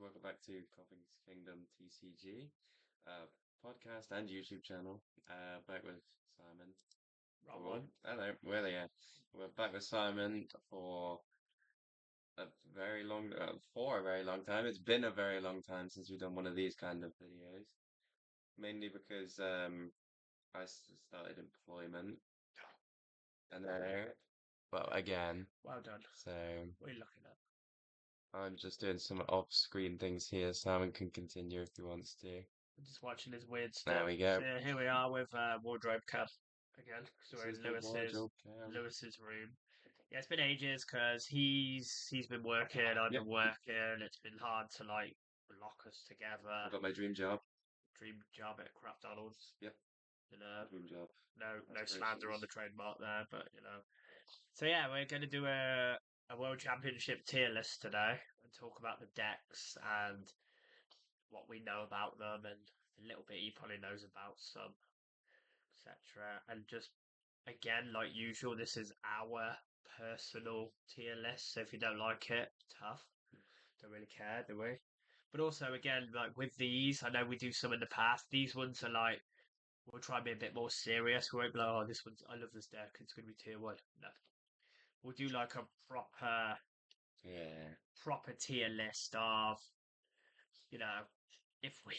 welcome back to Coffins Kingdom TCG, uh, podcast and YouTube channel. Back with Simon. Wrong one. Hello, well, yeah, we're back with Simon for a very long time. It's been a very long time since we've done one of these kind of videos, mainly because started employment and then, well, again, Well done. so What are you looking at? I'm just doing some off-screen things here. Simon can continue if he wants to. I'm just watching this weird There stuff. we So go. yeah, here we are with Wardrobe Cub again. So This we're is in the Lewis's wardrobe cam. Lewis's room. Yeah, it's been ages because he's been working, I've Yep, been working. It's been hard to like lock us I together. got my dream job. Dream job at Kraft Donald's. Yep, You know, dream job. no slander on the Aspirations. trademark there, but you know. So yeah, we're going to do a World Championship tier list today and talk about the decks and what we know about them and a little bit he probably knows about some, etc. And just again, like usual, this is our personal tier list. So if you don't like it, tough. Don't really care, do we? But also, again, like with these, I know we do some in the past. These ones are like we'll try and be a bit more serious. We won't be like, oh, this one's I love this deck. It's going to be tier one. No, we'll do like a Yeah. proper tier list of you know if we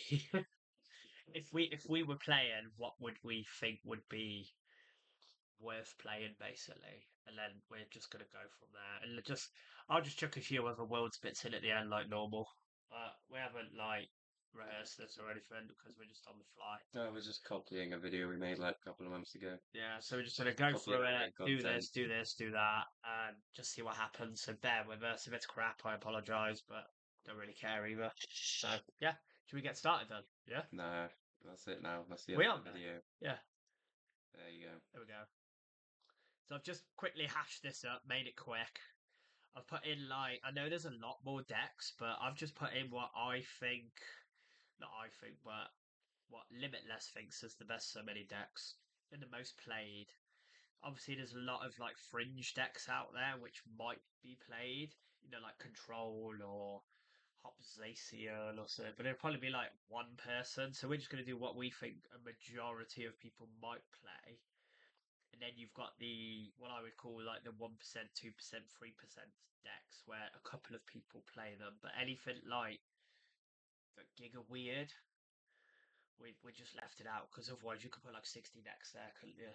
if we were playing, what would we think would be worth playing basically, and then we're just gonna go from there. And just I'll just chuck a few other worlds bits in at the end like normal. We haven't like rehearsed this or anything because we're just on the fly. No, I was just copying a video we made like a couple of months ago. Yeah, so we're just gonna go Copying through our it, main content. do this, do that, and just see what happens. So bear with us. If it's crap, I apologise, but don't really care either. So yeah, should we get started then? Yeah, No, that's it now. That's the we end of on the there. video. Yeah, There you go. there we go. So I've just quickly hashed this up, made it quick. I've put in like I know there's a lot more decks, but I've just put in what I think, not I think, but what Limitless thinks is the best so many decks and the most played. Obviously, there's a lot of like fringe decks out there which might be played, like Control or Hopzacian or so, but it'll probably be like one person. So we're just going to do what we think a majority of people might play. And then you've got the what I would call like the 1%, 2%, 3% decks where a couple of people play them. But anything like the Giga Weird, we just left it out because otherwise you could put like 60 decks there, couldn't you?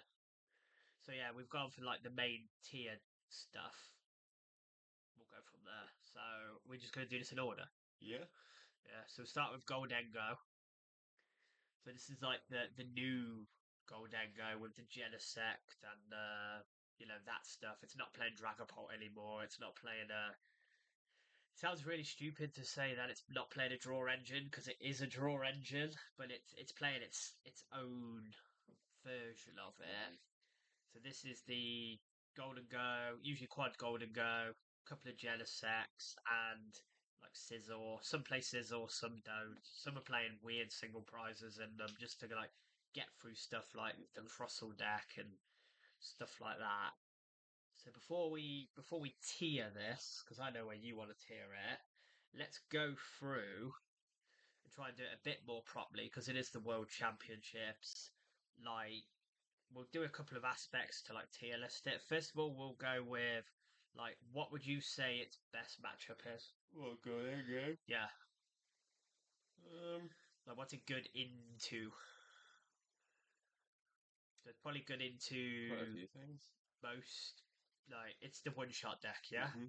So yeah, we've gone for like the main tier stuff. We'll go from there. So we're just going to do this in order. Yeah. Yeah. So we'll start with Goldengo. So this is like the new Goldengo with the Genesect and that stuff. It's not playing Dragapult anymore. It's not playing sounds really stupid to say that it's not playing a draw engine because it is a draw engine, but it's playing its own version of it. So this is the Golden Go, usually quad Golden Go, couple of Genesects, and like Scizor. Some play Scizor, some don't. Some are playing weird single prizes in them just to like get through stuff like the Fossil deck and stuff like that. So before we tier this, because I know where you want to tier it, let's go through and try and do it a bit more properly because it is the World Championships. Like we'll do a couple of aspects to like tier list it. First of all, we'll go with like what would you say its best matchup is? Well, go there, go. Yeah, Um, like what's it good into? So it's probably good quite a into few things. most. Like it's the one shot deck, yeah. Mm-hmm.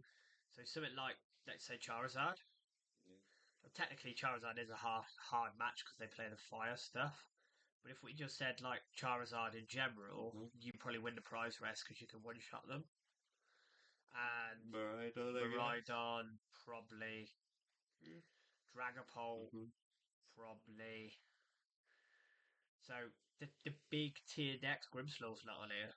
So something like let's say Charizard. Yeah. Well, technically, Charizard is a hard match because they play the fire stuff. But if we just said like Charizard in general, Mm-hmm. you probably win the prize race because you can one shot them. And Maridon, I guess. Miraidon probably, Dragapult Mm-hmm. probably. So the big tier decks, Grimmsnarl's not on here.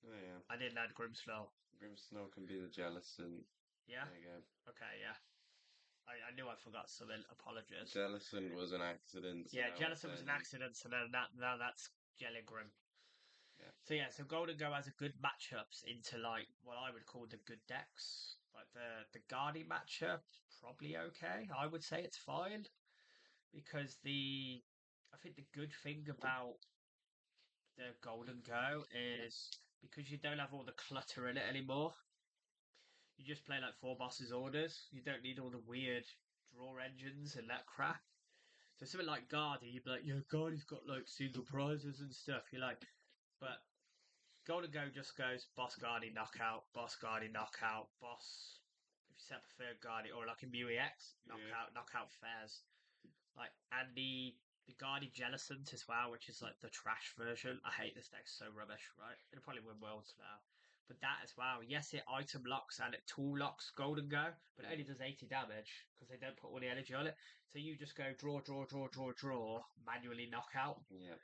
Oh, yeah. I didn't add Grimmsnarl. Grimmsnarl can be the jealous and Yeah. there you go. Okay. Yeah. I knew I forgot something. Apologies. Jellison was an accident, so Yeah, now we're Jellicent was playing an him. accident, so now that's Jelligrim. Yeah. So yeah, so Golden Go has a good matchups into like what I would call the good decks Like the Guardi matchup, probably okay. I would say it's fine because I think the good thing about the Golden Go is because you don't have all the clutter in it anymore. You just play like four bosses orders. You don't need all the weird draw engines and that crap. So something like Guardi, you'd be like, yeah, Guardi's got like single prizes and stuff. You're like, but Golden Go just goes boss Guardi knockout, boss Guardi knockout, boss. If you set preferred Guardi or like in MUEX, knockout fairs. Like and the Guardi Jellicent as well, which is like the trash version. I hate this deck so rubbish, right? It'll probably win worlds now. But that as well, yes, it item locks and it tool locks Golden Go, but it only does 80 damage because they don't put all the energy on it. So you just go draw, manually knockout. Yeah.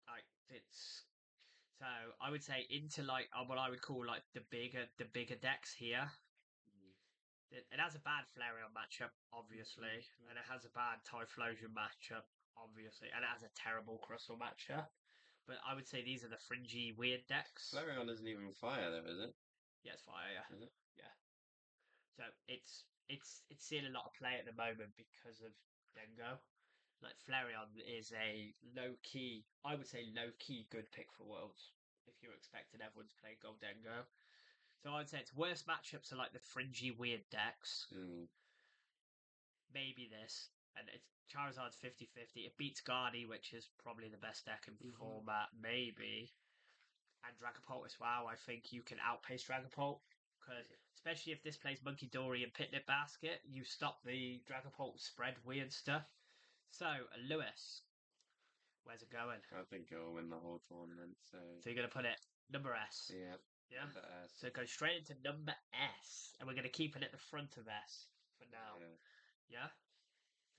Like it's so I would say into like what I would call like the bigger decks here. It has a bad Flareon matchup, obviously, and it has a bad Typhlosion matchup, obviously, and it has a terrible Crystal matchup. But I would say these are the fringy, weird decks. Flareon isn't even fire though, is it? Yeah, it's fire. Yeah, Is it? yeah. So it's seeing a lot of play at the moment because of Dengo. Like Flareon is a low key, I would say low key good pick for Worlds if you're expecting everyone to play Goldengo. So I'd say its worst matchups are like the fringy weird decks. Maybe this. And it's Charizard's 50-50. It beats Guardi, which is probably the best deck in format, maybe. And Dragapult as well. I think you can outpace Dragapult. Because especially if this plays Monkey Dory and Picnic Basket, you stop the Dragapult spread weird stuff. So, Lewis, where's it going? I think it'll win the whole tournament. So you're going to put it number S. yeah. Yeah. Number S. So it goes straight into number S, and we're going to keep it at the front of S for now. Yeah.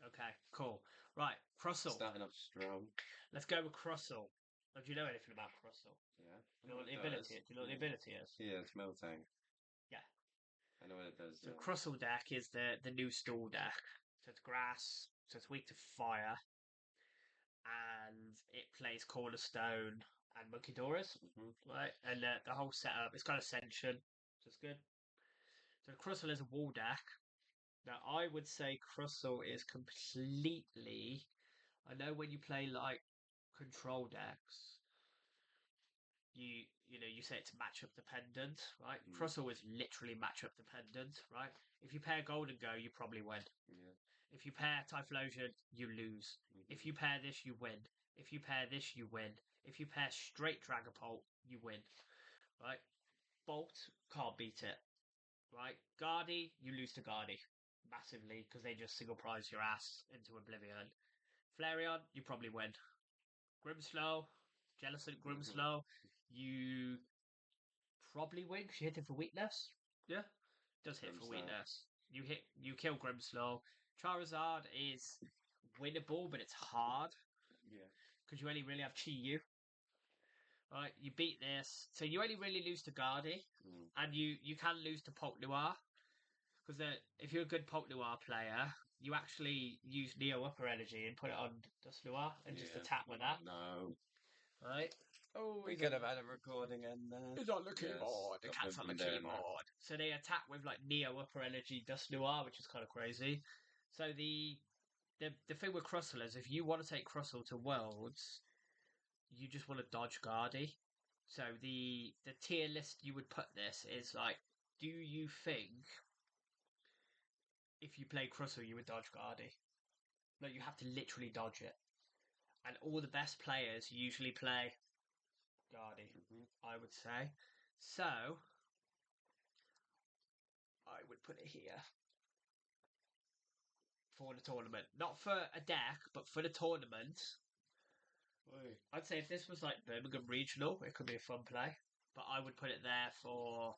Okay. Cool. Right. Crustle. Starting off strong. Let's go with Crustle. Do you know anything about Crustle? Yeah. Do you know what the ability is? Do you know what the ability is? Yeah, it's Meltang. Yeah. I know what it does. So Crustle deck is the new stall deck. So it's grass. So it's weak to fire. And it plays Cornerstone and Monkey Doras. Right. And the whole setup, it's got Ascension. So it's good. So Crustle is a wall deck. Now I would say Crustle is completely. I know when you play like control decks, you say it's matchup dependent, right? Crustle is literally matchup dependent, right? If you pair Golden Go, you probably win. Yeah. If you pair Typhlosion, you lose. If you pair this, you win. If you pair this, you win. If you pair straight Dragapult, you win. Right? Bolt can't beat it. Right? Guardi, you lose to Guardi massively because they just single prize your ass into oblivion. Flareon, you probably win. Grimmslow, Jellicent Grimmslow, you probably win because you hit it for weakness. Yeah, does hit for weakness. You kill Grimmslow. Charizard is winnable, but it's hard. Yeah. Because you only really have Chi-Yu. Right, you beat this. So you only really lose to Guardi. And you can lose to Poke Noir. Because if you're a good Poke Noir player, you actually use Neo Upper Energy and put it on Dusknoir and just attack with that. No. Right? Oh, we could have had a recording in there. It's on the keyboard. The cat's on the keyboard. So they attack with like Neo Upper Energy Dusknoir, which is kind of crazy. So the thing with Crustle is if you want to take Crustle to Worlds, you just want to dodge Guardi. So the tier list you would put this is like, do you think if you play Crustle you would dodge Guardi? No, you have to literally dodge it. And all the best players usually play Guardi, I would say. So I would put it here for the tournament. Not for a deck, but for the tournament. I'd say if this was like Birmingham Regional, it could be a fun play. But I would put it there for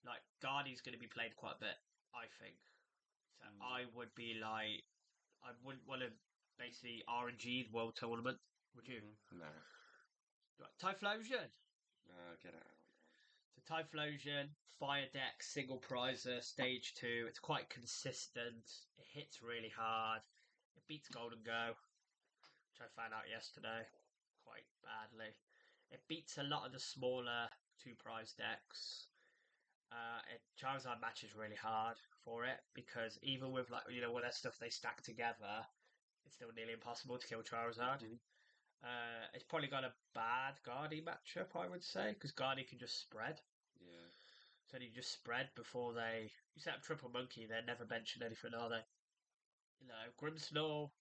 like Guardi's going to be played quite a bit, I think. So I would be like, I wouldn't want to basically RNG the World Tournament, would you? No. Right, Typhlosion. Get out. So Typhlosion, Fire Deck, single prizer, stage 2. It's quite consistent. It hits really hard. It beats Golden Go, which I found out yesterday quite badly. It beats a lot of the smaller 2 prize decks. Charizard matches really hard for it because even with like all that stuff they stack together, it's still nearly impossible to kill Charizard. Mhm. It's probably got a bad Guardy matchup, I would say, because Guardy can just spread. Yeah. So you just spread before they. You set up Triple Monkey, they're never benching anything, are they? Grimmsnarl.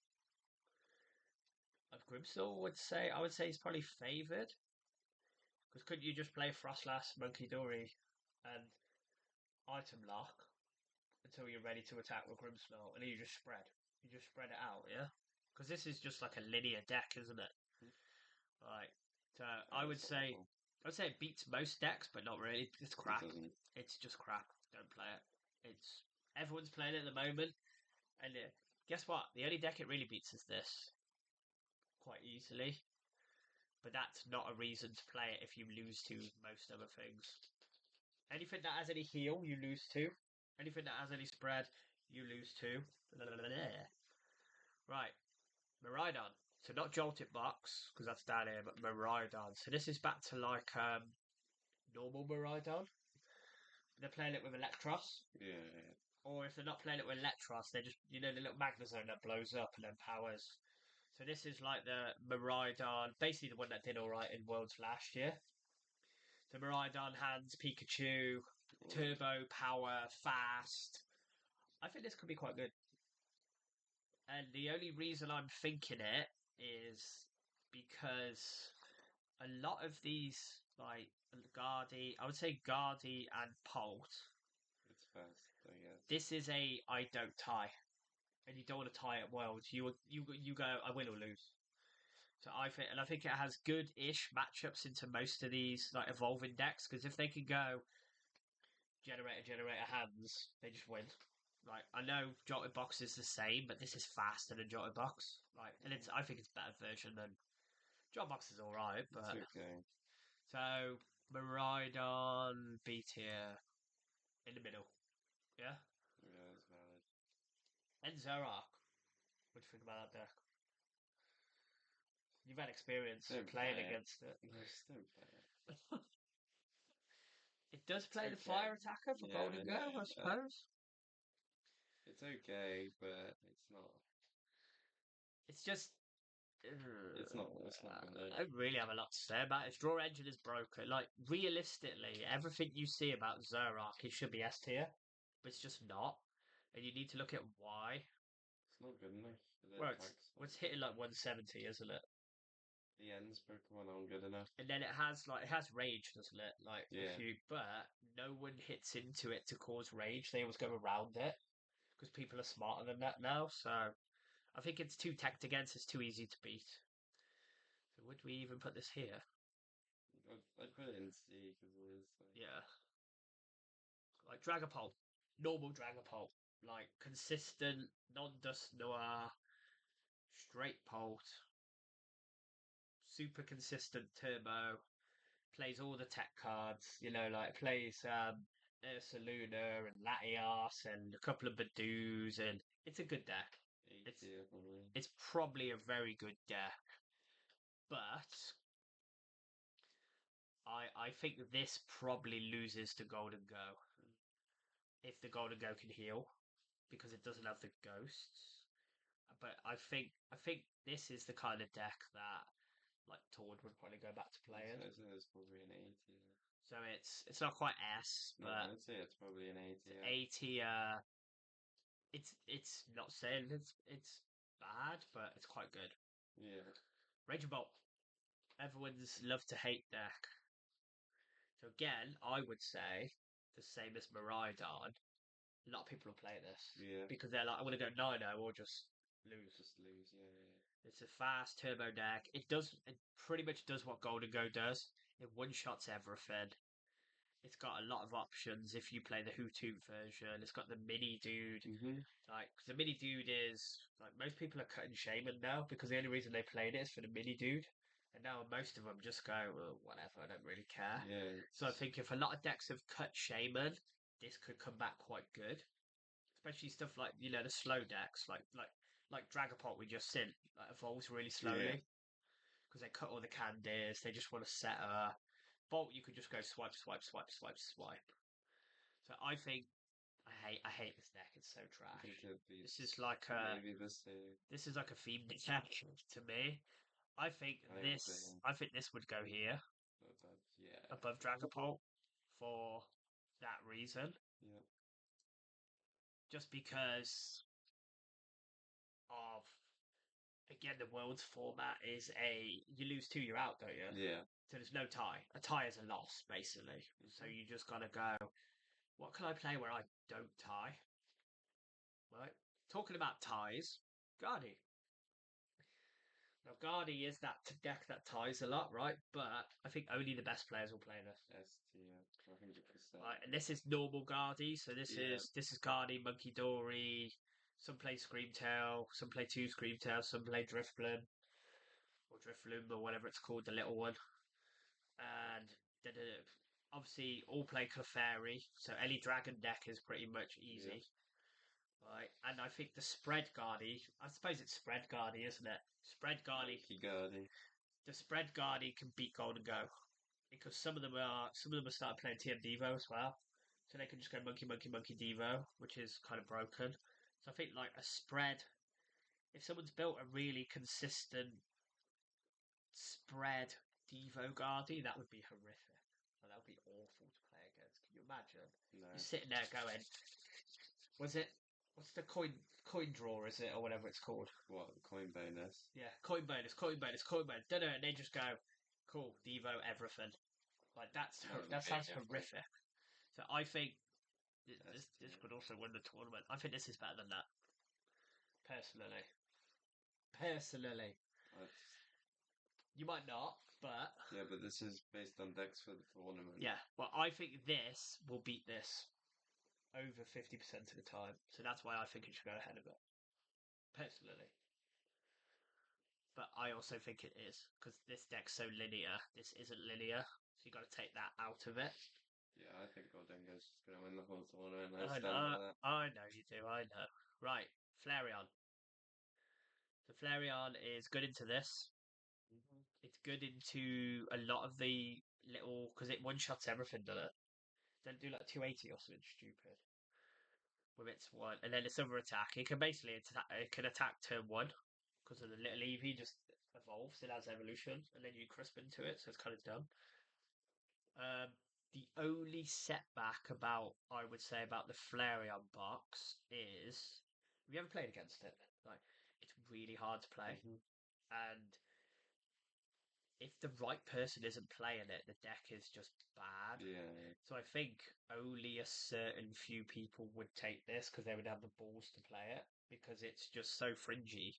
Grimmsnarl would say I would say he's probably favoured because couldn't you just play Frostlass, Monkey Dory, and Item Lock until you're ready to attack with Grimmsnarl, and then you just spread. You just spread it out, yeah. Because this is just like a linear deck, isn't it? Mhm. Right. So Yeah, I would it's say awful. it beats most decks, but not really. It's It crap. doesn't. It's just crap. Don't play it. It's everyone's playing it at the moment, and guess what? The only deck it really beats is this quite easily. But that's not a reason to play it if you lose to most other things. Anything that has any heal, you lose to. Anything that has any spread, you lose to. Right, Miraidon. So not Jolted Box, because that's down here, but Miraidon. So this is back to like normal Miraidon. They're playing it with Electros. Yeah. Or if they're not playing it with Electros, they're just, the little Magnezone that blows up and then powers. So this is like the Miraidon, basically the one that did alright in Worlds last year. So Miraidon, Hands, Pikachu, Turbo, Power, Fast. I think this could be quite good. And the only reason I'm thinking it is because a lot of these, like Guardy, I would say Guardy and Polt, It's fast, I guess. this is a I don't tie. And you don't want to tie at Worlds. You go, I win or lose. So I think it has good-ish matchups into most of these like evolving decks because if they can go generator hands, they just win. Like I know Jotted Box is the same, but this is faster than Jotted Box. Like, and I think it's a better version than Jotted Box is all right, It's but okay. so Miraidon B tier in the middle, yeah, Yeah, it's valid. and Zoroark. What do you think about that deck? You've had experience Don't playing play it. against it. No, just don't play it. It does play the It's okay. fire attacker for Yeah, I Golden Go, know, I but suppose. it's okay, but it's not. It's just It's not gonna. I don't really have a lot to say about it. Its draw engine is broken. Like realistically, everything you see about Zoroark, it should be S tier, but it's just not. And you need to look at why. It's not good enough for the Well, attacks. it's hitting like 170, isn't it? The ends Pokemon aren't good enough. And then it has rage, doesn't it? Like Yeah. if you, but no one hits into it to cause rage. They always go around it because people are smarter than that now. So I think it's too teched against. It's too easy to beat. So would we even put this here? I'd put it in C because it is like. Yeah, like Dragapult, normal Dragapult, like consistent, non-Dust Noir, straight Pult, super consistent Turbo, plays all the tech cards, like plays Ursaluna and Latias and a couple of Badoos, and it's a good deck. A It's tier probably. it's probably a very good deck, but I think this probably loses to Golden Go if the Golden Go can heal because it doesn't have the ghosts. But I think this is the kind of deck that like Tord would probably go back to playing. I'd say it's probably an A tier. So it's not quite S, No, but I'd say it's probably an A it's tier. A tier. It's not saying it's bad, but it's quite good. Yeah. Raging Bolt. Everyone's love to hate deck. So again, I would say the same as Miraidon. A lot of people will play this Yeah. because they're like, I want to go 9-0 or just lose. Just lose. Yeah. It's a fast turbo deck. It pretty much does what Golden Go does. It one shots everything. It's got a lot of options if you play the Hoothoot version. It's got the mini dude. Mhm. Like, 'cause the mini dude is like most people are cutting Shaman now because the only reason they played it is for the mini dude. And now most of them just go, well, whatever, I don't really care. Yeah. So I think if a lot of decks have cut Shaman, this could come back quite good. Especially stuff like the slow decks, like Dragapult we just seen, like evolves really Yeah. slowly because they cut all the candies. They just want to set a Bolt. You could just go swipe, swipe, swipe, swipe, swipe. So I think I hate this deck. It's so I trash. think it This beats is like a maybe the same. this is like a theme deck to me. I think I this agree. I think this would go here But yeah. above Dragapult for that reason. Yeah. Just because of again the world's format is you lose two, you're out, don't you? Yeah. So there's no tie. A tie is a loss, basically. So Mhm. you just gotta go, what can I play where I don't tie? Right? Talking about ties, Guardy. Now Guardy is that deck that ties a lot, right? But I think only the best players will play this. S tier, 100%. Right, and this is normal Guardy, so Yeah. this is Guardy, Monkey Dory. Some play Screamtail, some play two Screamtail, some play Drifblim or Drifloom or whatever it's called, the little one. And obviously all play Clefairy, so any dragon deck is pretty much Yeah. easy. Right, and I think the spread Guardy, I suppose it's spread Guardy, isn't it? Spread Guardy, Monkey Guardy. the spread Guardy can beat Golden Go because some of them are starting playing TM Devo as well, so they can just go Monkey Monkey Monkey Devo, which is kind of broken. So I think like a spread, if someone's built a really consistent spread Devo Guardy, that would be horrific. Like, that would be awful to play against. Can you imagine? No. You're sitting there going, was it? What's the coin draw? Is it or whatever it's called? What? Coin bonus? Yeah, coin bonus, coin bonus, coin bonus. Don't know, and they just go, cool, Devo everything. Like That would that be sounds different. horrific. So I think S this tier. could also win the tournament. I think this is better than that. Personally, personally, But you might not, but yeah, but this is based on decks for the tournament. yeah. Well, I think this will beat this over 50% of the time. So that's why I think it should go ahead of it. Personally. But I also think it is because this deck's so linear. This isn't linear, so you got to take that out of it. Yeah, I think Goldengo's just gonna win the whole tournament. I I stand know, by that. I know you do. I know. Right, Flareon. So Flareon is good into this. Mhm. It's good into a lot of the little because it one shots everything, doesn't it? Don't do like 280 or something stupid with its one, and then its other attack. It can basically attack. It can attack turn one because of the little Eevee just evolves. It has evolution, and then you crisp into it, so it's kind of dumb. Um, the only setback about I would say about the Flareon box is have you ever played against it? Like it's really hard to play, Mhm. and if the right person isn't playing it, the deck is just bad. Yeah. So I think only a certain few people would take this because they would have the balls to play it because it's just so fringy.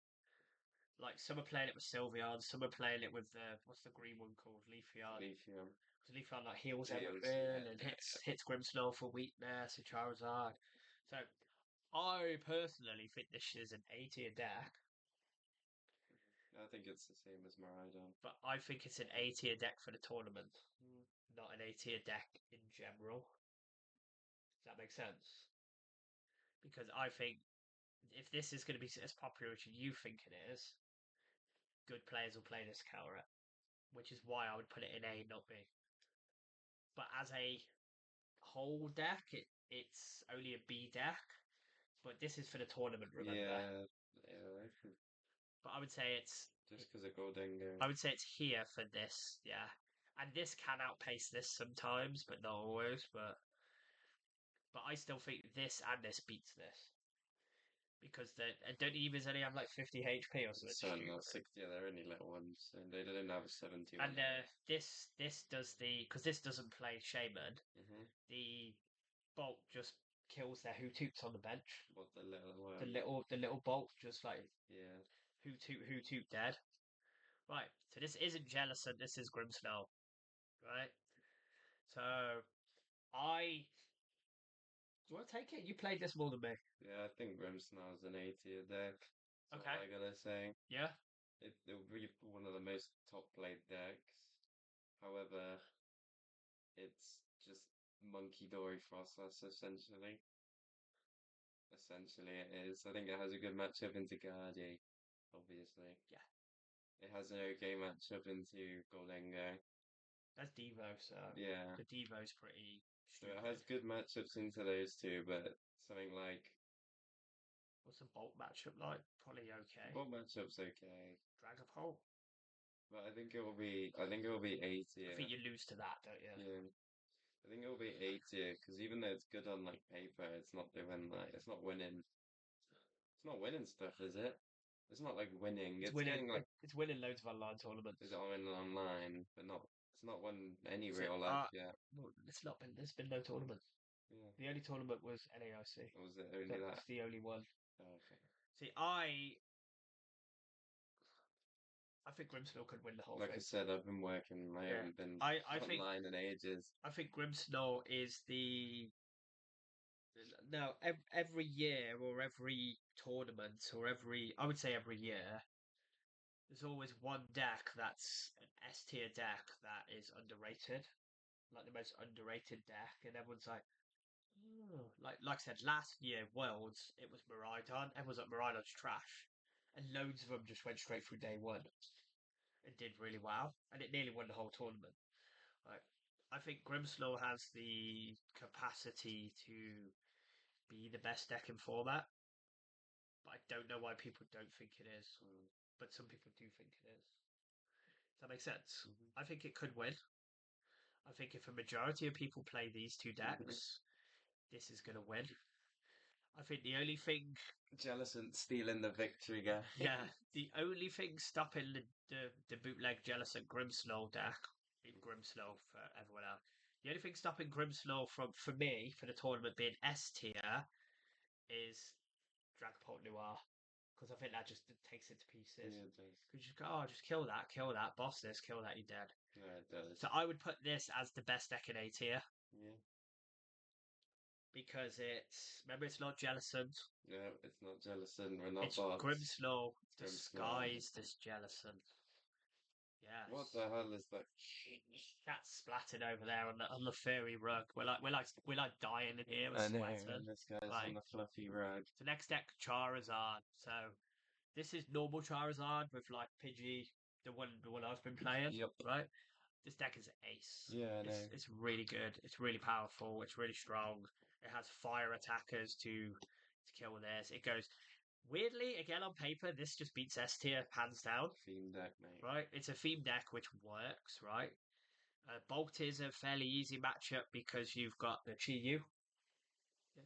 Like some are playing it with Sylveon, some are playing it with the what's the green one called Leafeon. Lithium. Because Leafeon like heals Heals, everything yeah. and hits Grimmsnarl for weakness and Charizard. So I personally think this is an A tier deck, I think it's the same as Miraidon. but I think it's an A tier deck for the tournament, Mm. not an A tier deck in general. Does that make sense? Because I think if this is going to be as popular as you think it is, good players will play this counter it, which is why I would put it in A, not B. But as a whole deck, it's only a B deck. But this is for the tournament, remember? Yeah. Yeah. But I would say Just because of Goldengo. I would say it's here for this, yeah. And this can outpace this sometimes, but not always. But I still think this and this beats this because don't Evas only have like 50 HP or something So not stupid. 60. Yeah, they're only little ones, and they didn't have a 71. And this does the because this doesn't play Shaman. Mm-hmm. The bolt just kills their Hootoots on the bench. What the little The little bolt just like yeah. Hootoot dead. Right. So this isn't Jellicent. This is Grimmsnarl. Right. So I do you want to take it? You played this more than me. Yeah, I think Grimmsnarl's an A tier deck. That's Okay. all I gotta say. Yeah. It'll be one of the most top played decks. However, it's just Monkey Dory Frostlass essentially. Essentially it is. I think it has a good matchup into Guardi, obviously. Yeah. It has an okay matchup into Goldengo. That's Devo. So Yeah. the Devo's pretty So it has good matchups into those two, but something like What's the Bolt matchup like? Probably okay. what matchup's okay. Dragapult. But I think it will be A I tier. think you lose to that, don't you? Yeah. I think it will be A tier because even though it's good on like paper, it's not winning stuff, is it? It's not like winning. It's It's winning. getting like It's winning loads of online tournaments. is it on online, but not it's not won any So, real life yet. well, it's not been. There's been no tournament. Yeah. The only tournament was NAIC. Or was it only That that? was the only one. Oh, okay. See, I think Grimsnell could win the whole Like I thing. said, I've been working. I Yeah, haven't been I think online in ages. Grimsnell is the no every year or every tournament or I would say every year. There's always one deck that's an S tier deck that is underrated, like the most underrated deck, and everyone's like, oh. Like I said, last year Worlds it was Miraidon. Everyone's like Miraidon's trash, and loads of them just went straight through day one and did really well, and it nearly won the whole tournament. Like I think Grimsnell has the capacity to be the best deck in format, but I don't know why people don't think it is. Mm. But some people do think it is. Does that make sense? Mhm. I think it could win. I think if a majority of people play these two decks, this is going to win. I think the only thing, Jellicent stealing the victory, guy. yeah, the only thing stopping the bootleg Jealous and Grimsnell deck, Grimsnell for everyone else, the only thing stopping Grimsnell from, for me, for the tournament being S tier, is Dragapult Noir. Because I think that just takes it to pieces. Yeah, it does. Because you just go, oh, just kill that, boss this, kill that, you're dead. Yeah, it does. So I would put this as the best deck in A tier. Yeah. Because remember, it's not Jellicent. Yeah, it's not Jellicent. We're not It's bots. Grimsnell It's Grimsnell. disguised as Jellicent. What Yes. the hell is that? Cat's splattered over there on the furry rug. We're like dying in here. We're I know, sweating. and this guy's on Like the fluffy rug. the next deck, Charizard. So this is normal Charizard with like Pidgey, the one I've been playing. Yep. Right. This deck is ace. Yeah, I know. It's really good. It's really powerful. It's really strong. It has fire attackers to kill this. It goes weirdly again on paper. This just beats S tier hands down. Theme deck, mate. Right, it's a theme deck which works. Right, Bolt is a fairly easy matchup because you've got the Chi-Yu. Yeah.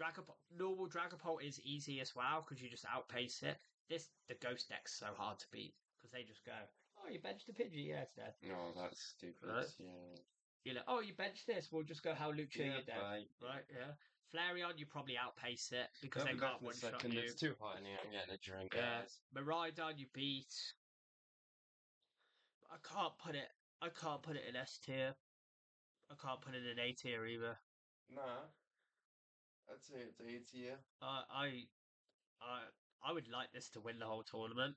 Dragapult, normal Dragapult is easy as well because you just outpace it. The Ghost deck's so hard to beat because they just go, oh, you benched a Pidgey, yeah, it's dead. No, that's stupid. Right. Yeah. You're like, oh, you bench this, we'll just go Howlucha, Yeah, you're dead. bye. Right, yeah. Flareon, you probably outpace it because I'll they be back can't in a one shot second. you. It's too hot in here. I'm getting a drink, Yeah. guys. Miraidon, you beat. I can't put it. I can't put it in S tier. I can't put it in A tier either. Nah, I'd say it's A tier. I I I would like this to win the whole tournament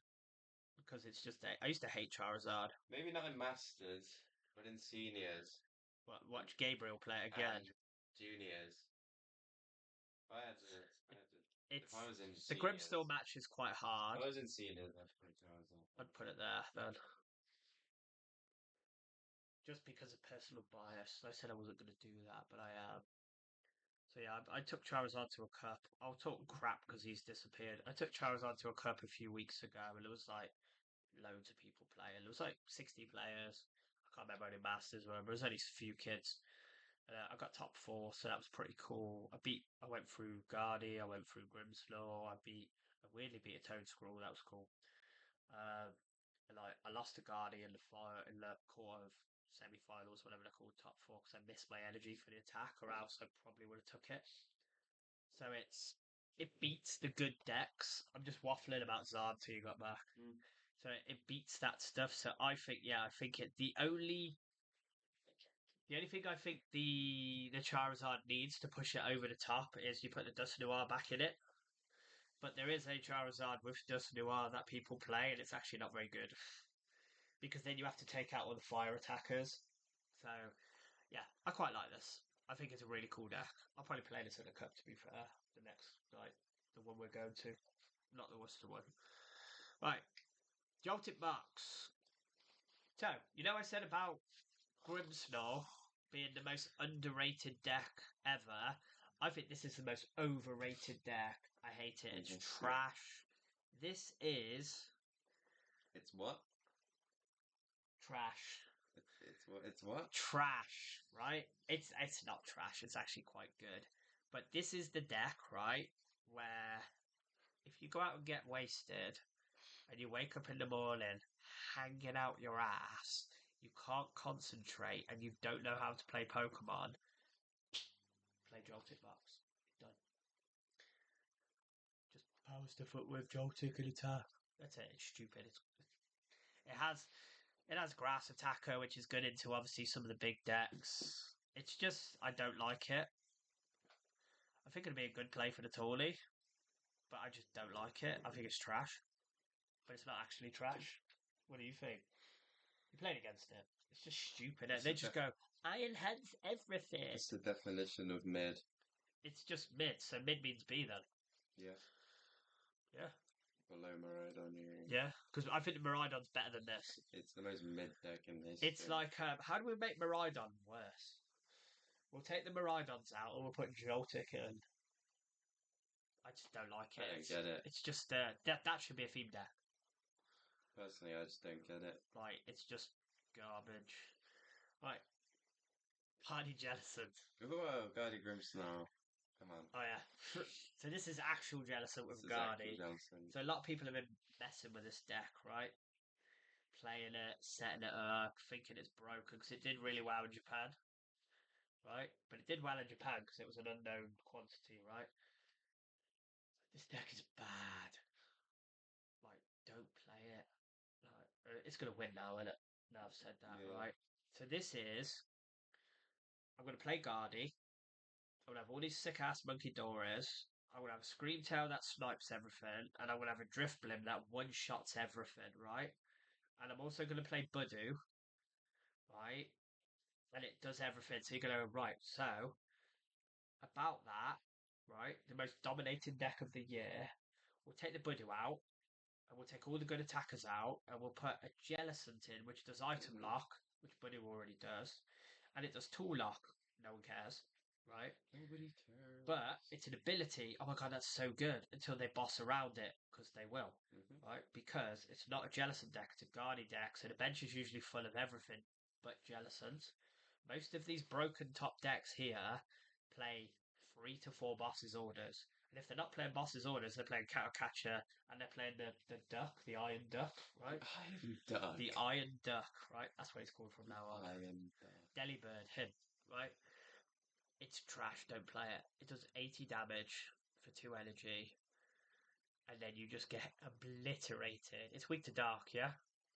because it's just I used to hate Charizard. Maybe not in Masters, but in Seniors Watch Gabriel play it again. and Juniors. If It's I was in the Seniors, Grimstone match is quite hard. if I was in Seniors, I'd put Charizard. I'd put it there then. Just because of personal bias. I said I wasn't going to do that, but I am. So yeah, I took Charizard to a cup. I'll talk crap because he's disappeared. I took Charizard to a cup a few weeks ago, and it was like loads of people playing. It was like 60 players. I can't remember any masters, whatever. It was only a few kids. I got top four, so that was pretty cool. I went through Guardy, I went through Grimslaw, I weirdly beat a Toad Scroll. That was cool. And I lost to Guardy in the quarter of semi-finals, whatever they're called, top four, because I missed my energy for the attack, or else I probably would have took it. So it beats the good decks. I'm just waffling about Zard till you got back. So it beats that stuff. So I think, yeah, I think the only thing I think the Charizard needs to push it over the top is you put the Dusknoir back in it. But there is a Charizard with Dusknoir that people play, and it's actually not very good. Because then you have to take out all the fire attackers. So, yeah, I quite like this. I think it's a really cool deck. I'll probably play this in a cup, to be fair. The next, the one we're going to. Not the Worcester one. Right. Joltic Box. So, I said about Grimmsnarl being the most underrated deck ever, I think this is the most overrated deck. I hate it. It's Mhm. trash. This is It's what? trash. It's what? It's what? Trash, right? It's not trash. It's actually quite good. But this is the deck, right? Where if you go out and get wasted and you wake up in the morning hanging out your ass, you can't concentrate and you don't know how to play Pokemon, play Joltik Box. Done. Just power stuff up with Joltik and attack. That's it. It's stupid. It has Grass Attacker, which is good into obviously some of the big decks. It's just I don't like it. I think it'd be a good play for the Tawny, but I just don't like it. I think it's trash. But it's not actually trash. What do you think? You played against it. It's just stupid. It's They a just go, I enhance everything. It's the definition of mid. It's just mid, so mid means B then. Yeah. Yeah. Below Miraidon. Yeah, because I think the Miraidon's better than this. It's the most mid deck in history. It's like, how do we make Miraidon worse? We'll take the Miraidons out, or we'll put Joltik in. I just don't like it. I don't get it. It's just that should be a theme deck. Personally, I just don't get it. Like it's just garbage. Right, Party Jellicent. Whoa, Guardy Grimmsnarl. Come on. Oh yeah. So this is actual Jellicent with This is actual Guardy. Jellicent. So a lot of people have been messing with this deck, right? Playing it, setting it up, thinking it's broken because it did really well in Japan, right? But it did well in Japan because it was an unknown quantity, right? This deck is bad. Like, don't play it. Like, it's gonna win now, isn't it? Now I've said that, Yeah. right? So this is. I'm gonna play Guardy. I'm gonna have all these sick ass Monkey Doras. I'm gonna have a Screamtail that snipes everything, and I'm gonna have a Driftblim that one shots everything, right? And I'm also gonna play Budu, right? And it does everything. So you're gonna right. So about that, right? The most dominating deck of the year. We'll take the Budu out, and we'll take all the good attackers out, and we'll put a Jellicent in, which does item lock, which Budu already does, and it does tool lock. No one cares, right? Nobody cares. But it's an ability. Oh my god, that's so good! Until they boss around it, because they will, right? Because it's not a Jellicent deck; it's a Guardy deck. So the bench is usually full of everything but Jellicent. Most of these broken top decks here play 3 to 4 bosses orders. And if they're not playing bosses orders, they're playing Cattle Catcher and they're playing the duck, the Iron Duck, right? Iron Duck. The Iron Duck, right? That's what it's called from now on. Iron Duck. Delibird, him, right? It's trash, don't play it. It does 80 damage for 2 energy. And then you just get obliterated. It's weak to dark, yeah?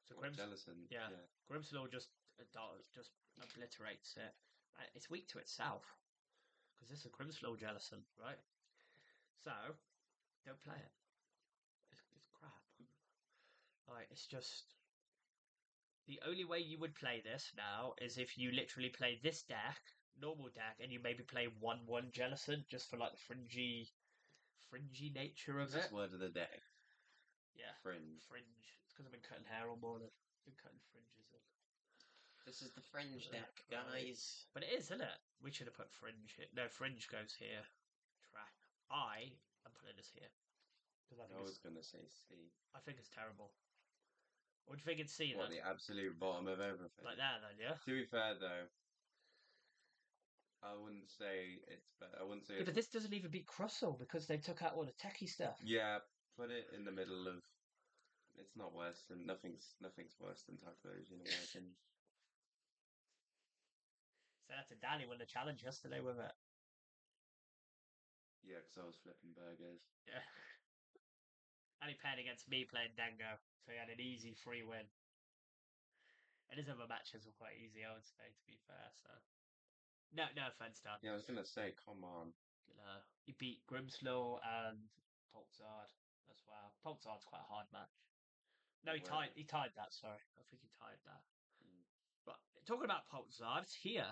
So Jellicent. yeah. Grimmsnarl just obliterates it. It's weak to itself. Because this is a Grimmsnarl Jellicent, right? So, don't play it. It's crap. Like, it's just. The only way you would play this now is if you literally play this deck, normal deck, and you maybe play 1/1 Jellicent just for like the fringy nature of What's this it. word of the day? Yeah. Fringe. Fringe. It's because I've been cutting hair all morning. I've been cutting fringes in. This is the fringe deck, Right. guys. But it is, isn't it? We should have put fringe here. No, fringe goes here. Track. I am putting this here. Because I was going to say C. I think it's terrible. What do you think it's C then? What, the absolute bottom of everything? Like that then, yeah? To be fair, though, I wouldn't say it's better. I wouldn't say Yeah, but this doesn't even beat Crustle because they took out all the techie stuff. Yeah, put it in the middle of... It's not worse than... Nothing's worse than Typhlosion, in my opinion. So that's a Danny won the challenge yesterday with it. Yeah, because I was flipping burgers. Yeah. And he paired against me playing Dango, so he had an easy free win. And his other matches were quite easy, I would say, to be fair. So, no offense, Dan. Yeah, I was gonna say, come on. He beat Grimmsnarl and Poltzard as well. Poltzard's quite a hard match. No, he tied. He tied that. Sorry, I think he tied that. But talking about Poltzard, it's here.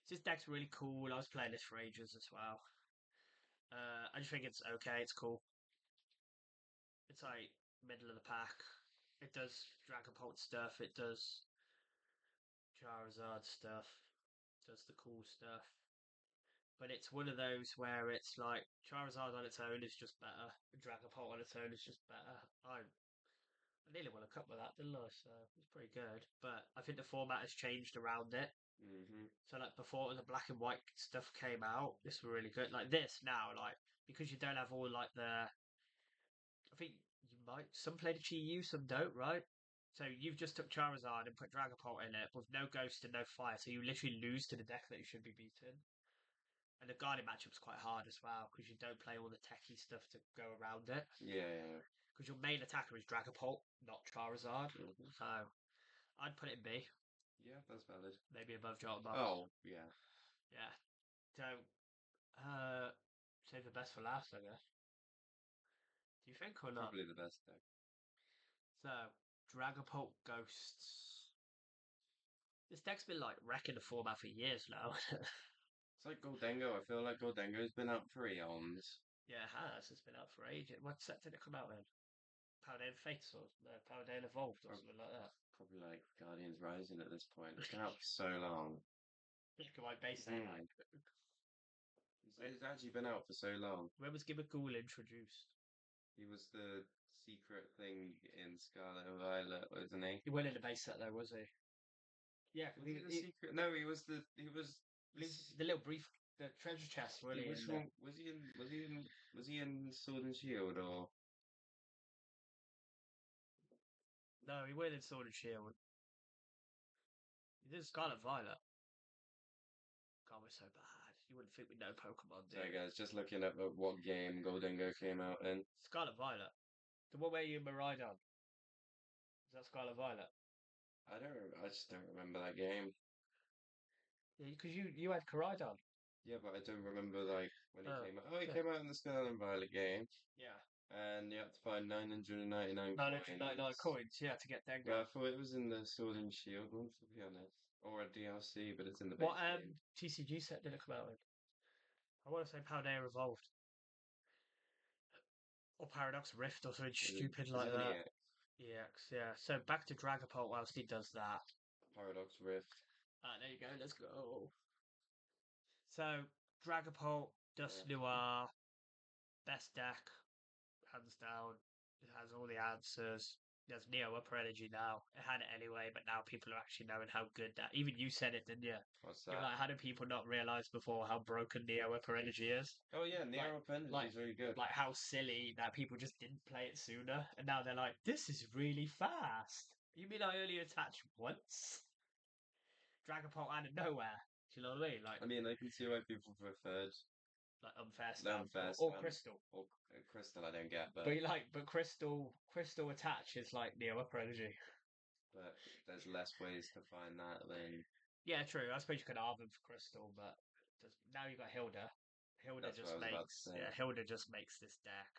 This deck's really cool. I was playing this for ages as well. I just think it's okay. It's cool. It's like middle of the pack. It does Dragapult stuff. It does Charizard stuff. does the cool stuff. But it's one of those where it's like Charizard on its own is just better. Dragapult on its own is just better. I nearly won a cup with that, didn't I? So it's pretty good. But I think the format has changed around it. Hmm. So like before the black and white stuff came out, this was really good. Like this now, like because you don't have all like the I think you might some play the Chi-Yu, some don't, right? So you've just took Charizard and put Dragapult in it with no ghost and no fire, so you literally lose to the deck that you should be beaten. And the Guardian matchup's quite hard as well because you don't play all the techie stuff to go around it. Yeah, yeah. Because your main attacker is Dragapult, not Charizard. Mhm. So I'd put it in B, Yeah, that's valid. maybe above Jotbar. Oh, yeah. Yeah. So save the best for last, I guess. Do you think or not? Probably the best deck. So Dragapult Ghosts. This deck's been like wrecking the format for years now. It's like Goldengo. I feel like Goldengo's been out for eons. Yeah, it has. It's been out for ages. What set did it come out in? Paladin Fates or Paladin Evolved or something like that. Probably like Guardians Rising at this point. It's been out for so long. Look at my base Mm. like. It's actually been out for so long. When was Gibberghoul introduced? He was the secret thing in Scarlet and Violet, wasn't he? He went in the base set though, was he? Yeah, Was he the secret? No, he was the. He was. the little brief, the treasure chest, really. Which one was he in? Was he in Sword and Shield or? No, he went in Sword and Shield. He did Scarlet Violet. God, we're so bad. You wouldn't think we know Pokemon, do Sorry, you? guys, just looking at what game Goldengo came out in. Scarlet Violet. The one where you Miraidon. Is that Scarlet Violet? I don't. I just don't remember that game. Yeah, because you had Koraidon. Yeah, but I don't remember like when he Oh, came out. Oh, he yeah. came out in the Scarlet and Violet game, Yeah. and you had to find 999 999 coins. coins, yeah, to get Well, Dengar. I thought it was in the Sword and Shield one, to be honest, or a DLC, but it's in the What base game. TCG set did it come out in? I want to say Paldea Evolved. Or Paradox Rift or something stupid Is like it an that. EX? EX, yeah. So back to Dragapult whilst he does that. Paradox Rift. There you go, let's go. So Dragapult, Dust Yeah. Noir, best deck, hands down. It has all the answers. There's Neo Upper Energy now. It had it anyway, but now people are actually knowing how good that. Even you said it, didn't you? What's You were that? like, how do people not realize before how broken Neo Upper Energy is? Oh yeah, Like, Neo Up Energy like, is really good. like how silly that people just didn't play it sooner, and now they're like, this is really fast. You mean I only attach once? Dragapult out of nowhere. Do you know what I mean? I mean, I can see why people preferred Like unfair them stance first or Crystal. or Crystal. I don't get, But Crystal attach is like Neo Upper Energy. but there's less ways to find that than Yeah, true. I suppose you could halve him for Crystal, but now you've got Hilda. Hilda that's what I just was about to makes say. yeah, Hilda just makes this deck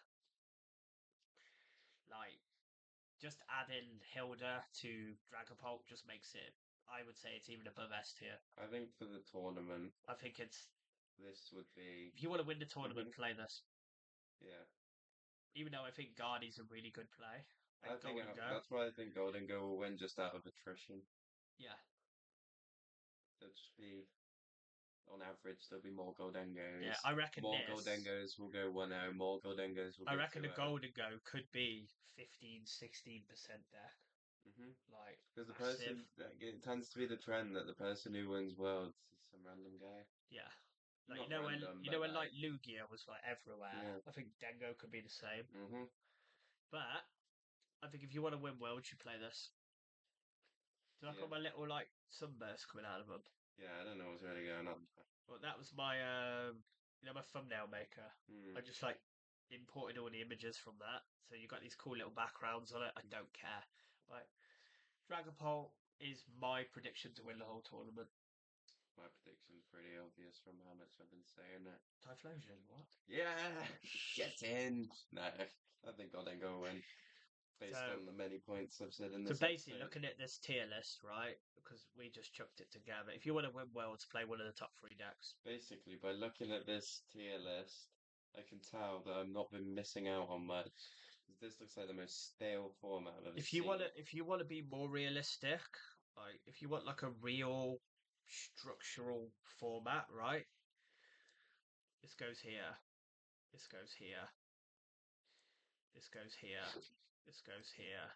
like just adding Hilda to Dragapult just makes it. I would say it's even above S tier. I think for the tournament, I think it's this would be. if you want to win the tournament, Mhm. play this. Yeah, Even though I think Guardy's a really good play and I think Golden Go. that's why I think Golden Go will win just out of attrition. Yeah, There'll just be, on average, there'll be more Goldengos. yeah. I reckon More this. Goldengos will go 1-0, more Goldengos will I go reckon the 2-0. Golden Go could be 15-16% deck. Mm-hmm. Like Because the massive. person, it tends to be the trend that the person who wins Worlds is some random guy. Yeah. Like Not random, you but know when like, like Lugia was like everywhere. yeah. I think Dengo could be the same. Mm-hmm. But I think if you want to win worlds, you play this. So I Yeah. got my little like sunburst coming out of them. Yeah, I don't know what's really going on. Well, that was my my thumbnail maker. Hmm. I just like imported all the images from that. So you got these cool little backgrounds on it. I don't care. Like Dragapult is my prediction to win the whole tournament. My prediction's pretty obvious from how much I've been saying it. Typhlosion, what? Yeah, get in. No, I think Goldengo will win based So on the many points I've said in So this basically, episode. looking at this tier list, right? Because we just chucked it together. If you want to win worlds, play one of the top three decks. Basically, by looking at this tier list, I can tell that I've not been missing out on much. 'Cause this looks like the most stale format I've ever If you want seen. to, if you want to be more realistic, like if you want like a real structural format, right? This goes here. This goes here. This goes here. This goes here.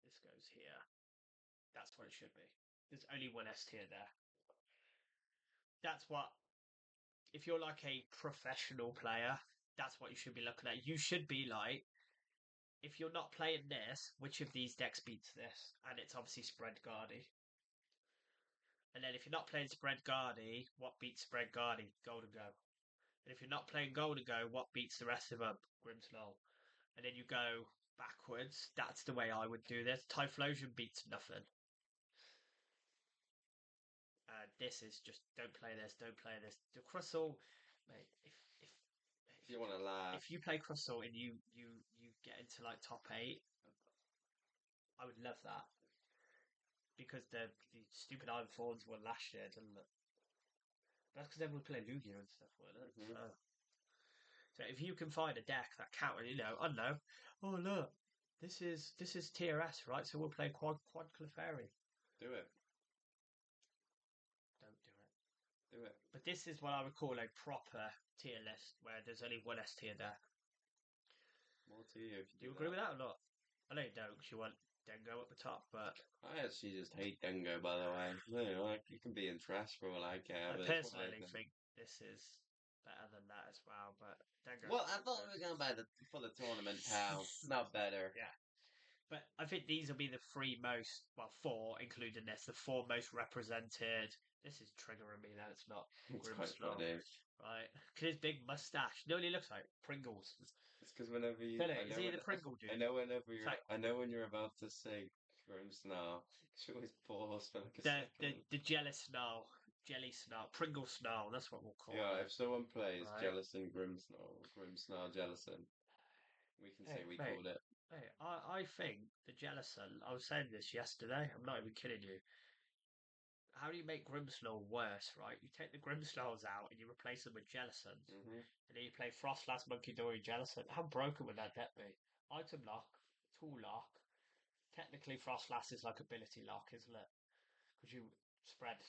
This goes here. That's what it should be. There's only one S tier there. That's what, if you're like a professional player, that's what you should be looking at. You should be like, if you're not playing this, which of these decks beats this? And it's obviously Spread Guardy. And then if you're not playing Spread Guardy, what beats Spread Guardy? Golden Go. And if you're not playing Golden Go, what beats the rest of them? Grimsnull. And then you go backwards. That's the way I would do this. Typhlosion beats nothing. This is just don't play this, don't play this. The Crustle, mate. If you want to laugh, if you play Crustle and you get into like top 8, I would love that because the stupid Iron Thorns won last year, didn't it? That's because everyone played Lugia and stuff, weren't it? So if you can find a deck that can't, I don't know. Oh look, this is tier S, right? So we'll play Quad Clefairy. do it. Don't do it. Do it. But this is what I would call a proper tier list where there's only one S tier deck. More to you if Do you do agree that. with that or not? I know you don't because you want Dengo at the top, but I actually just hate Dengo, by the way. No, like, you can be in trash for all I care. I But it's personally whatever. think this is better than that as well. But Dengo. Well, I thought we were going for the tournament, pal. Not better. Yeah. But I think these will be the four, including this, the four most represented. This is triggering me that it's not It's quite Grimsnull, funny. right? Because his big mustache. You know what he looks like? Pringles. It's because whenever you, Philip, I is know he when, the Pringle dude? I know whenever you're, like- I know when you're about to say Grimsnarl, you always pause for like a second. The jealous snarl, jelly snarl, Pringle snarl. That's what we'll call Yeah, it. if someone plays Right. Jellison Grimsnarl Jellison, we can say Hey, we mate. called it. Hey, I think the Jellison. I was saying this yesterday. I'm not even kidding you. How do you make Grimsnarl worse, right? You take the Grimsnarls out and you replace them with Jellicents. Mm-hmm. And then you play Frostlass, Monkey Dory, Jellicent. How broken would that deck be? Item lock, tool lock. Technically, Frostlass is like ability lock, isn't it? Because you spread.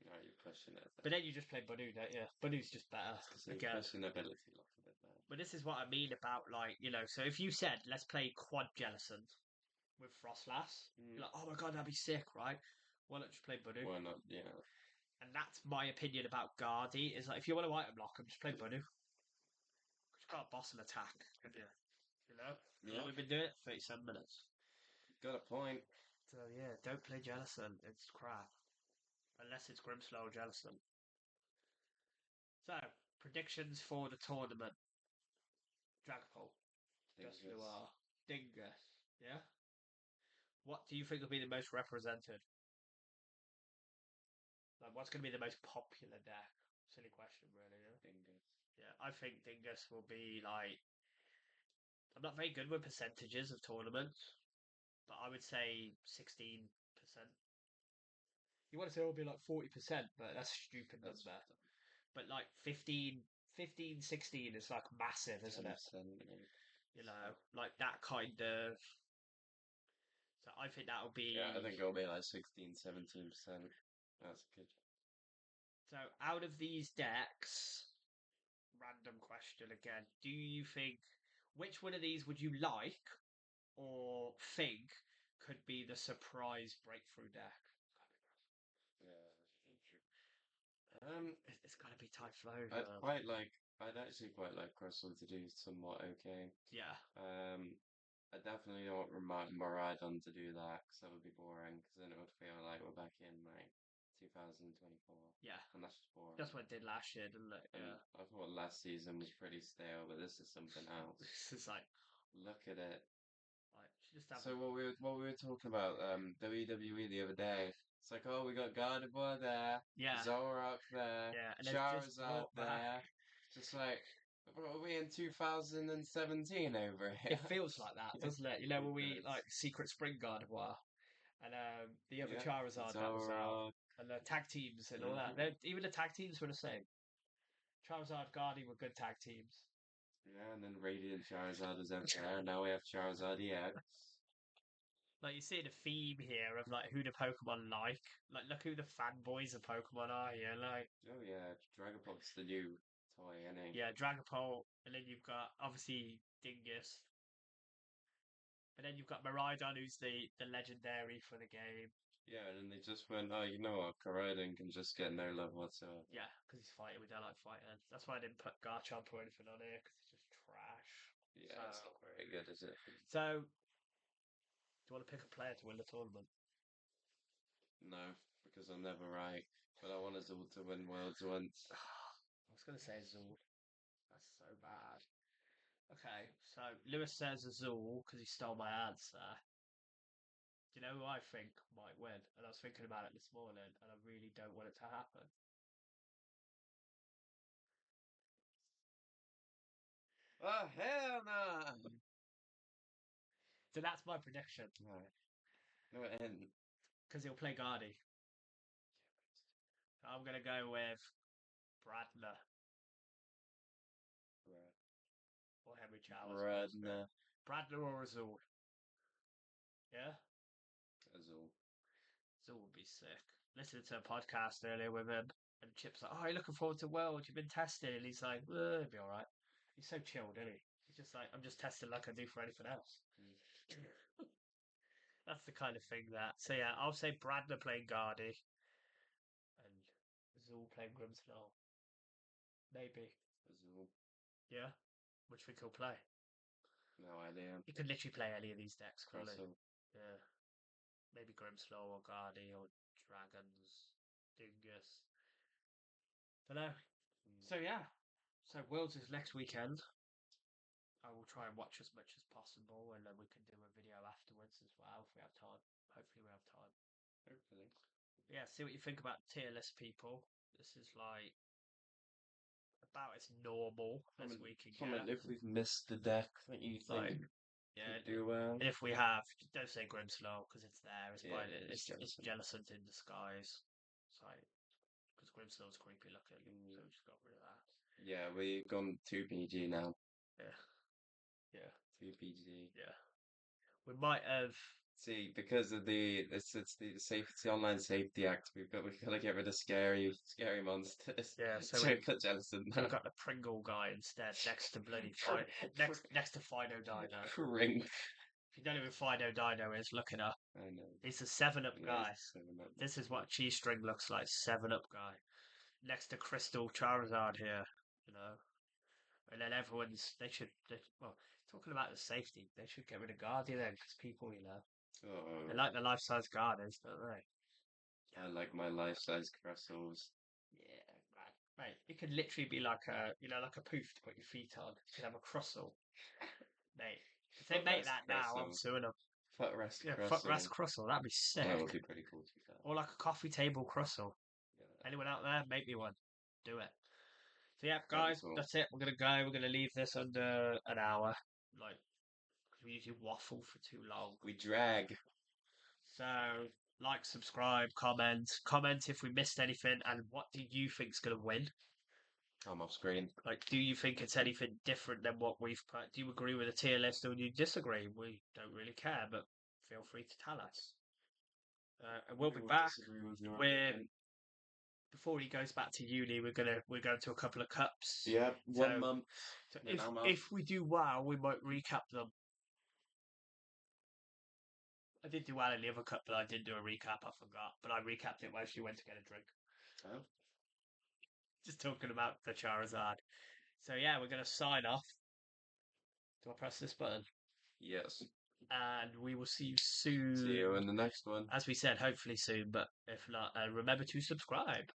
No, you're pushing it. But then you just play Banu, don't you? Banu's just better. So you're pushing ability lock a bit there. But this is what I mean about, like, so if you said, let's play Quad Jellicent with Frostlass, you're like, oh my god, that'd be sick, right? Why not just play Banu? Why not? Yeah. And that's my opinion about Guardy, is like, if you want to item block him, just play Banu. Because you can't boss an attack, can you? You know? Yeah. We've been doing it 37 minutes. Got a point. So yeah, don't play Jellison. It's crap. Unless it's Grimslow or Jellison. So, predictions for the tournament. Dragapult. Just Dingus. Noir. Dingus. Yeah? What do you think will be the most represented? Like, what's going to be the most popular deck? Silly question, really. Yeah? Dingus. Yeah, I think Dingus will be like. I'm not very good with percentages of tournaments, but I would say 16%. You want to say it'll be like 40%, but that's a stupid That's number. But like 15, 16 is like massive, isn't it? 10%, You know, like that kind of. So I think that'll be. Yeah, I think it'll be like 16, 17%. That's good. So out of these decks, random question again. Do you think which one of these would you like or think could be the surprise breakthrough deck? Yeah. It's got to be Typhlosion. I'd actually quite like Crystal to do somewhat okay. Yeah. I definitely don't want Miraidon to do that because that would be boring. Because then it would feel like we're back in like 2024, Yeah. and that's just boring. That's what it did last year, didn't it? And Yeah. I thought last season was pretty stale, but this is something else. This is like Look at it. just have. So what we were talking about WWE the other day. It's like, oh, we got Gardevoir there, Yeah. Zoroark there, Yeah, and it's just Charizard brought back. there. Just like, what are we in 2017 over here? It feels like that, doesn't it? You know, when we It like Secret Spring Gardevoir and the other Yeah, Charizard that was out, Zoroark. and the tag teams and all that. Even the tag teams were the same. Charizard, Guardy were good tag teams. Yeah, and then Radiant Charizard was over there. Now we have Charizard EX. Like you see the theme here of like who the Pokemon like. Like look who the fanboys of Pokemon are here. Like Oh yeah, Dragapult's the new toy, isn't he? yeah, Dragapult, and then you've got obviously Dingus, and then you've got Miraidon, who's the legendary for the game. Yeah, and then they just went, oh, you know what, Koraidon can just get no love whatsoever. Yeah, because he's fighting. We don't like fighting. That's why I didn't put Garchomp or anything on here because it's just trash. Yeah, it's not very good, is it? So, do you want to pick a player to win the tournament? No, because I'm never right. But I want Azul to win Worlds once. I was going to say Azul. That's so bad. Okay, so Lewis says Azul because he stole my answer. Do you know who I think might win? And I was thinking about it this morning, and I really don't want it to happen. Oh, hell no! So that's my prediction No, no, it ain't. because he'll play Guardy. I'm going to go with Bradner or Henry Chowers. Bradner. Bradner or Azul. Yeah? Azul. Azul would be sick. Listening to a podcast earlier with him, and Chip's like, "Oh, you're looking forward to World? You've been testing," and he's like, "It'll be all right." He's so chilled, isn't he? He's just like, "I'm just testing like I do for anything else." That's the kind of thing that. So yeah, I'll say Bradner playing Guardy and Azul playing Grimsnarl. Maybe. Azul. Yeah. Which we could play. No idea. You could literally play any of these decks, couldn't Crystal. you? Yeah. Maybe Grimsnarl or Guardy or Dragons, Dingus. Don't know. So yeah. So Worlds is next weekend. I will try and watch as much as possible, and then we can do a video afterwards as well if we have time. Hopefully, we have time. Hopefully. Yeah, see what you think about tier list people. This is like about as normal as we can Comment get. if we've missed the deck that you think Like, yeah, could do well. and if we have, don't say Grimslow because it's there. It's Yeah, it's Jellicent in disguise. It's like because Grimslow's creepy looking, so we just got rid of that. Yeah, we've gone 2 PG now. Yeah, yeah, 2 PG. yeah. We might have. See, because of it's the safety online safety act, we've got to get rid of scary monsters. Yeah, so So we put Jellicent we now. got the Pringle guy instead, next to bloody next to Fido Dino. Ring. If you don't know who Fido Dino is, look it up. I know. He's a 7-Up Yeah, guy. it's 7-Up. This is what Cheese String looks like, 7-Up guy. Next to Crystal Charizard here, you know. And then well, talking about the safety, they should get rid of Guardian then, because people, you know, Oh, they like the life-size Guardians, don't they? I like my life-size crystals. Yeah, right. Mate, it could literally be like like a poof to put your feet on. You could have a crossel. Mate, if they make that now, I'm suing them. Footrest Yeah, crystal. footrest crossel, that'd be sick. That would be pretty cool to be fair. Or like a coffee table crossel. Yeah. Anyone out there, make me one. Do it. So yeah, That'd be guys, cool. that's it. We're gonna go. We're gonna leave this under an hour. Like, 'cause we usually waffle for too long. We drag. So, like, subscribe, comment if we missed anything, and what do you think's gonna win? I'm off screen. Like, do you think it's anything different than what we've put? Do you agree with the tier list or do you disagree? We don't really care, but feel free to tell us. And we'll be back. Before he goes back to uni, we're going to a couple of cups. Yeah, 1 month. So if we do well, we might recap them. I did do well in the other cup, but I didn't do a recap. I forgot, but I recapped it while she went to get a drink. Oh. Just talking about the Charizard. So yeah, we're gonna sign off. Do I press this button? Yes. And we will see you soon. See you in the next one. As we said, hopefully soon, but if not, remember to subscribe.